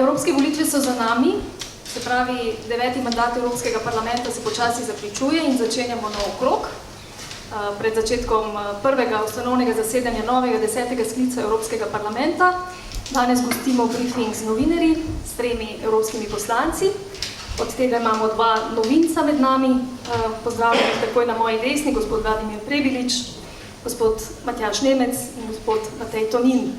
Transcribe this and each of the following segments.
Evropske volitve so za nami, se pravi 9. mandat Evropskega parlamenta se počasi zaključuje in začenjamo nov krog. Pred začetkom prvega ustanovnega zasedanja novega 10. sklica Evropskega parlamenta. Danes gostimo briefing z novinarji, s 3 evropskimi poslanci. Od tega imamo 2 novinca med nami. Pozdravljam takoj na moji desni, gospod Vladimir Prebilič, gospod Matjaž Nemec in gospod Matej Tonin.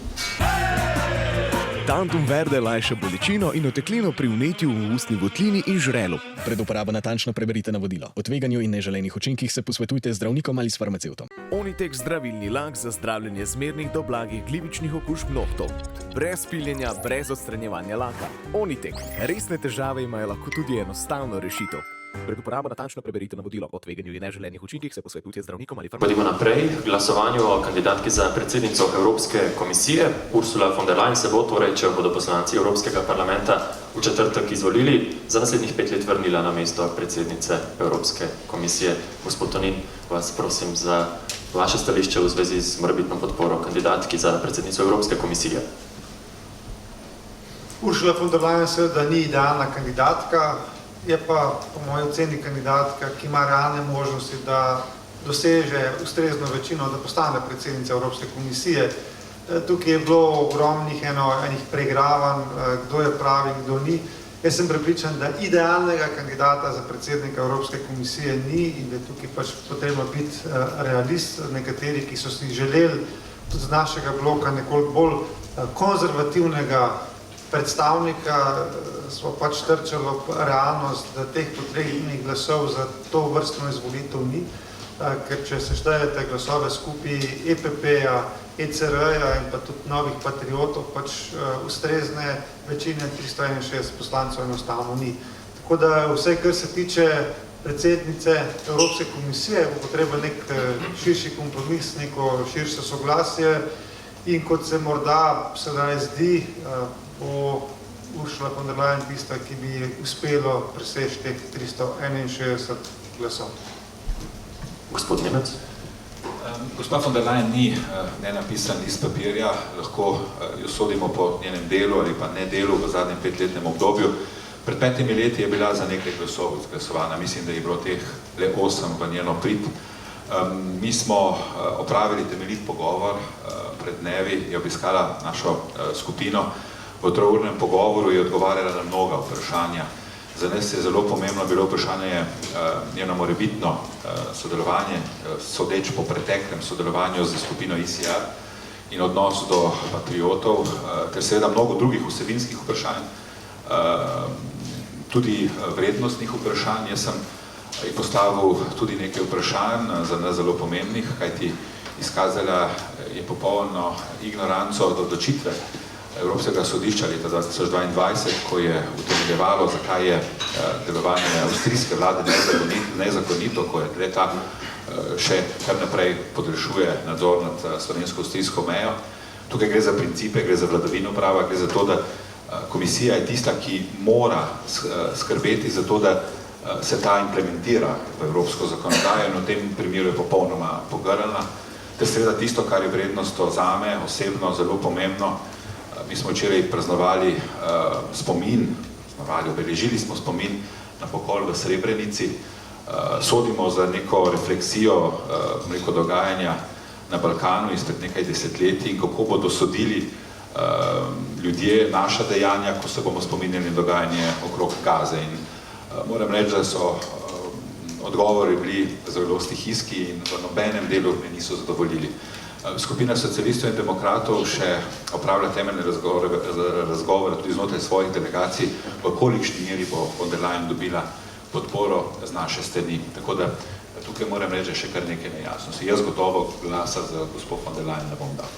Tantum verde lajša bolečino in oteklino pri vnetju v ustni votlini in žrelu. Pred uporabo natančno preberite navodilo. O tveganju in neželenih učinkih se posvetujte z zdravnikom ali s farmacevtom. Onitek zdravilni lak za zdravljenje zmernih do blagih glivičnih okužb nohtov. Brez piljenja, brez odstranjevanja laka. Onitek. Resne težave imajo lahko tudi enostavno rešitev. Pred uporabo natančno preberite navodilo. O tveganju in neželenih učinkih se posvetujte z zdravnikom ali farmacevtom. Pojdimo naprej. Glasovanju o kandidatki za predsednico Evropske komisije. Ursula von der Leyen se bo torej, če bodo poslanci Evropskega parlamenta v četrtek izvolili, za naslednjih 5 let vrnila na mesto predsednice Evropske komisije. Gospod Tonin, vas prosim za vaše stališče v zvezi z morebitno podporo kandidatki za predsednico Evropske komisije. Ursula von der Leyen seveda ni idealna kandidatka, je pa po moji oceni kandidatka, ki ima realne možnosti, da doseže ustrezno večino, da postane predsednica Evropske komisije. Tukaj je bilo ogromnih enih preigravanj, kdo je pravi, kdo ni. Jaz sem prepričan, da idealnega kandidata za predsednika Evropske komisije ni in da je tukaj pač potrebno biti realist. Nekateri, ki so si želeli tudi z našega bloka nekoliko bolj konzervativnega predstavnika, smo pač trčalo realnost, da teh potrebnih glasov za to vrstno izvolitev ni, ker če se štejete glasove skupaj EPP-ja, ECR-ja in pa tudi novih patriotov, pač ustrezne večine 361 poslancev enostavno ni. Tako da vse, kar se tiče predsednice Evropske komisije, bo potreben nek širši kompromis, neko širše soglasje in kot se morda sedaj zdi, bo Ursula von der Leyen tista, ki bi uspelo preseči teh 361 glasov. Gospod Nemec. Gospa von der Leyen ni nenapisan iz papirja, lahko jo sodimo po njenem delu ali pa ne delu v zadnjem 5-letnem obdobju. Pred 5 leti je bila za nekaj glasov izglasovana, mislim, da je bilo teh le 8 v njeno prid. Mi smo opravili temeljit pogovor, pred dnevi je obiskala našo skupino. V 3-urnem pogovoru je odgovarjala na mnoga vprašanja. Za nas je zelo pomembno bilo vprašanje njeno morebitno sodelovanje, sodeč po preteklem sodelovanju z skupino ICR in odnos do patriotov, ter seveda mnogo drugih vsebinskih vprašanj, tudi vrednostnih vprašanj. Jaz sem postavil tudi nekaj vprašanj za nas zelo pomembnih, kajti izkazala je popolno ignoranco do odločitve Evropskega sodišča leta 2022, ko je utemeljevalo, zakaj je delovanje avstrijske vlade nezakonito, ko je leta še kar naprej podrešuje nadzor nad slovensko-avstrijsko mejo. Tukaj gre za principe, gre za vladavino prava, gre za to, da komisija je tista, ki mora skrbeti za to, da se ta implementira v evropsko zakonodajo in v tem primeru je popolnoma pogrnjena. Ter seveda tisto, kar je vrednostno zame, osebno zelo pomembno. Mi smo včeraj praznovali obeležili smo spomin na pokol v Srebrenici. Sodimo za neko refleksijo, neko dogajanja na Balkanu izpred nekaj desetletij in kako bodo sodili ljudje naša dejanja, ko se bomo spominjali dogajanje okrog Gaze. In moram reči, da so odgovori bili zelo stihijski in v nobenem delu me niso zadovoljili. Skupina socialistov in demokratov še opravlja temeljne razgovore tudi znotraj svojih delegacij, v kolikšni meri bo von der Leyen dobila podporo z naše strani. Tako da tukaj moram reči še kar nekaj nejasnosti. Jaz gotovo glasa za gospod von der Leyen ne bom dal.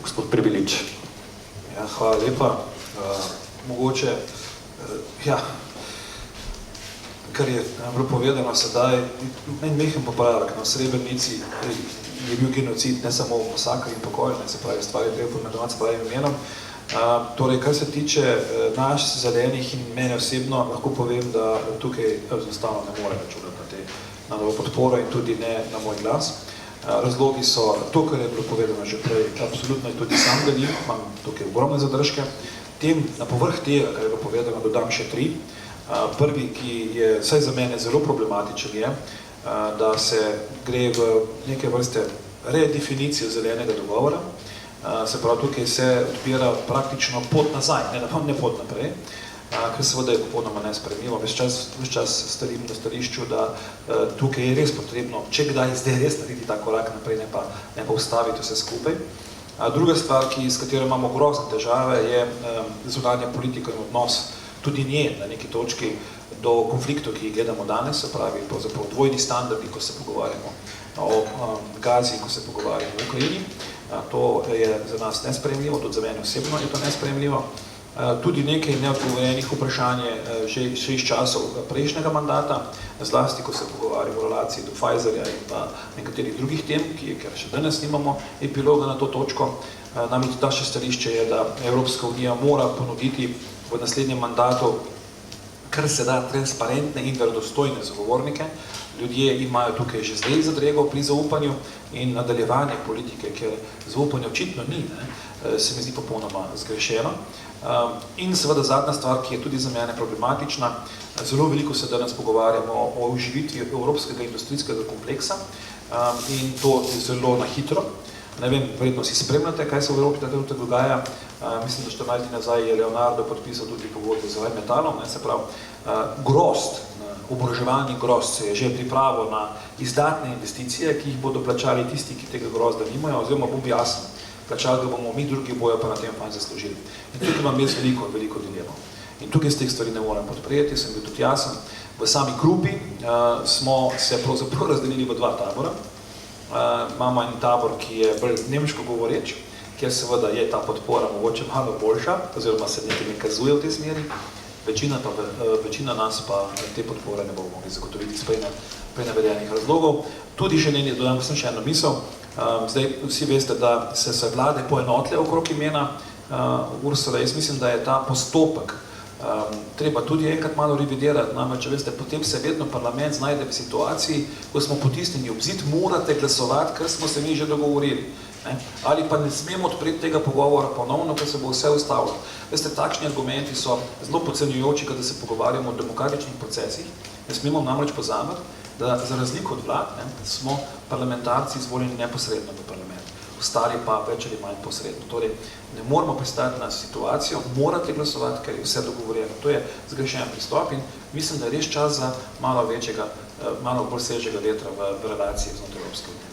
Gospod Prebilič. Ja, hvala lepa. Mogoče, kar je bilo povedano sedaj, mehen popravek na Srebrenici je bil genocid, ne samo masakr in pokoj, se pravi stvari treba pomenovati s pravim imenom. Torej, kar se tiče nas zelenih in mene osebno, lahko povem, da tukaj enostavno ne more računati na novo podporo in tudi ne na moj glas. Razlogi so to, kar je bilo povedano že prej, absolutno tudi sam delim, imam tukaj ogromne zadržke. Na povrh tega, kar je bilo povedano, dodam še 3. Prvi, ki je vsaj za mene zelo problematičen, je, da se gre v neke vrste redefinicijo zelenega dogovora. Se pravi, tukaj se odpira praktično pot nazaj, ne pot naprej, ker seveda je popolnoma nesprejemljivo. Ves čas stojim na stališču, da tukaj je res potrebno, če kdaj zdaj res narediti ta korak naprej, ne pa ustaviti vse skupaj. Druga stvar, s katero imamo grozne težave, je zunanja politika in odnos tudi nje na neki točki do konfliktov, ki jih gledamo danes, se pravi dvojni standardi, ko se pogovarjamo o Gazi, ko se pogovarjamo o Ukrajini. To je za nas nesprejemljivo, tudi za mene osebno je to nesprejemljivo. Tudi nekaj neodgovorjenih vprašanj že iz časov prejšnjega mandata, zlasti, ko se pogovarjamo o relaciji do Pfizerja in pa nekaterih drugih tem, ker še danes nimamo epiloga na to točko. Namreč naše stališče je, da Evropska unija mora ponuditi v naslednjem mandatu kar se da transparentne in verodostojne zagovornike. Ljudje imajo tukaj že zdaj zadrego pri zaupanju in nadaljevanje politike, ker zaupanje očitno ni, se mi zdi popolnoma zgrešeno. In seveda zadnja stvar, ki je tudi za mene problematična, zelo veliko se danes pogovarjamo o oživitvi evropskega industrijskega kompleksa in to zelo na hitro. Ne vem, verjetno si spremljate, kaj se v Evropi trenutek dogaja. Mislim, da 14 dni nazaj je Leonardo podpisal tudi pogodbo z Rheinmetallom, se pravi, grozd, oboroževalni grozd se je že pripravil na izdatne investicije, ki jih bodo plačali tisti, ki tega grozda nimajo, oziroma bom jasen, plačali ga bomo mi, drugi bojo pa na tem fajn zaslužili. In tukaj imam jaz veliko dilemo. In tukaj z teh stvari ne moram podpreti, sem bil tudi jasen. V sami grupi smo se pravzaprav razdelili v 2 tabora. Imamo en tabor, ki je bolj nemško govoreč, kjer seveda je ta podpora mogoče malo boljša, oziroma se nekaj ne kazuje v tej smeri. Večina nas pa te podpore ne bomo mogli zagotoviti iz prej navedenih razlogov. Tudi še dodam sem še eno misel. Zdaj vsi veste, da se vlade poenotile okrog imena Ursula. Jaz mislim, da je ta postopek treba tudi enkrat malo revidirati. Namreč, veste, potem se vedno parlament znajde v situaciji, ko smo potisnjeni ob zid, morate glasovati, ker smo se mi že dogovorili. Ali pa ne smemo odpreti tega pogovora ponovno, ko se bo vse ustavilo. Veste, takšni argumenti so zelo podcenjujoči, kada se pogovarjamo o demokratičnih procesih. Ne smemo namreč pozabiti, da za razliko od vlad smo parlamentarci izvoljeni neposredno v parlament, ostali pa več ali manj posredno. Torej, ne moramo pristati na situacijo, morate glasovati, ker je vse dogovorjeno. To je zgrešen pristop in mislim, da je res čas za malo bolj svežega vetra v relaciji znotraj Evropske unije.